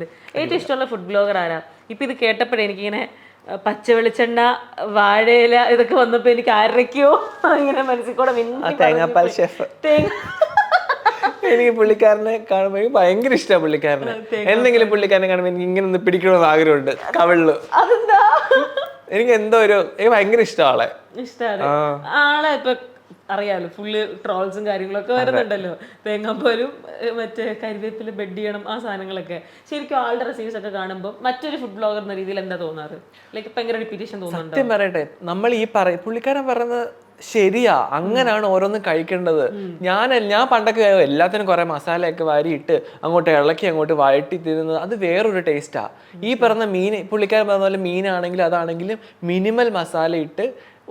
ഏറ്റവും ഇഷ്ടമുള്ള food blogger ആരാ? ഇപ്പൊ ഇത് കേട്ടപ്പോഴേ എനിക്കിങ്ങനെ പച്ച വെളിച്ചെണ്ണ, വാഴയില ഇതൊക്കെ വന്നപ്പോ എനിക്ക് ആരൊക്കെയോ ഇങ്ങനെ മനസ്സിൽ കൂടെ തേങ്ങാപ്പാൽ ഷെഫ്. എനിക്ക് പുള്ളിക്കാരനെ കാണുമ്പോൾ എനിക്ക് ഭയങ്കര ഇഷ്ടമാണ് പുള്ളിക്കാരനെ. എന്തെങ്കിലും പുള്ളിക്കാരനെ കാണുമ്പോൾ എനിക്ക് ഇങ്ങനെ ഒന്ന് പിടിക്കണമെന്ന് ആഗ്രഹമുണ്ട് കവിളില്. അതെന്താ? എനിക്ക് എനിക്ക് ഭയങ്കര ഇഷ്ടം ആളെ. ഇഷ്ടമാണ് ആളെ. ഇപ്പൊ അറിയാലോ ഫുള്ള് ട്രോൾസും കാര്യങ്ങളൊക്കെ വരുന്നുണ്ടല്ലോ. തേങ്ങാപ്പാലും മറ്റേ കരിവേപ്പില ബെഡ് ചെയ്യണം ആ സാധനങ്ങളൊക്കെ. ശരിക്കും ആളുടെ റെസിപ്പീസ് ഒക്കെ കാണുമ്പോൾ മറ്റൊരു ഫുഡ് ബ്ലോഗർ എന്ന രീതിയിൽ എന്താ തോന്നാറ്? ലൈക്ക് ഭയങ്കര റിപ്പീറ്റേഷൻ തോന്നുന്നുണ്ടോ? സത്യം പറയട്ടെ, നമ്മൾ ഈ പുള്ളിക്കാരൻ പറയുന്നത് ശരിയാ, അങ്ങനാണ് ഓരോന്നും കഴിക്കേണ്ടത്. ഞാൻ പണ്ടൊക്കെ എല്ലാത്തിനും കുറെ മസാലയൊക്കെ വാരിയിട്ട് അങ്ങോട്ട് ഇളക്കി അങ്ങോട്ട് വഴറ്റി തിന്നുന്നത് അത് വേറൊരു ടേസ്റ്റാ. ഈ പറഞ്ഞ പുള്ളിക്കാരൻ പറഞ്ഞ പോലെ മീനാണെങ്കിലും അതാണെങ്കിലും മിനിമൽ മസാല ഇട്ട്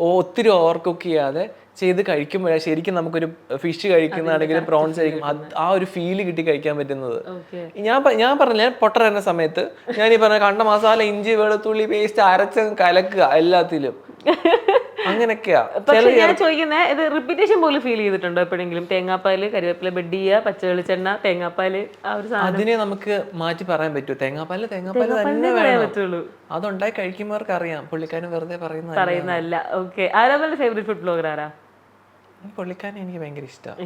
ഒത്തിരി ഓവർ കുക്ക് ചെയ്യാതെ ചെയ്ത് കഴിക്കുമ്പോഴാണ് ശരിക്കും നമുക്കൊരു ഫിഷ് കഴിക്കുന്നതാണെങ്കിലും പ്രോൺസ് കഴിക്കും ആ ഒരു ഫീല് കിട്ടി കഴിക്കാൻ പറ്റുന്നത്. ഞാൻ പറഞ്ഞ പൊട്ടർ എന്ന സമയത്ത് ഞാൻ ഈ പറഞ്ഞ കണ്ട മസാല, ഇഞ്ചി വെളുത്തുള്ളി പേസ്റ്റ് അരച്ച് കലക്കുക എല്ലാത്തിലും, അങ്ങനെയൊക്കെയാ. പക്ഷെ ഞാൻ ചോദിക്കുന്നത്, ഇത് റിപ്പീറ്റേഷൻ പോലും ഫീൽ ചെയ്തിട്ടുണ്ടോ എപ്പോഴെങ്കിലും? തേങ്ങാപ്പാല്, കരിവേപ്പില ബെഡ് ചെയ്യുക, പച്ച വെളിച്ചെണ്ണ, തേങ്ങാപ്പാല്, ആ ഒരു സാധനം അതിനെ നമുക്ക് മാറ്റി പറയാൻ പറ്റുമോ? തേങ്ങാപ്പാല് തന്നെ പറയാൻ പറ്റുള്ളൂ. അതുണ്ടായി കഴിക്കുമ്പോർക്ക് അറിയാം, പുള്ളിക്കാരൻ വെറുതെ പറയുന്നതല്ല. ഓക്കെ. ആരാ ഫേവറേറ്റ് ഫുഡ് ബ്ലോഗർ ആരാ? പുള്ളിക്കാരനെ എനിക്ക് ഭയങ്കര ഇഷ്ടമാണ്.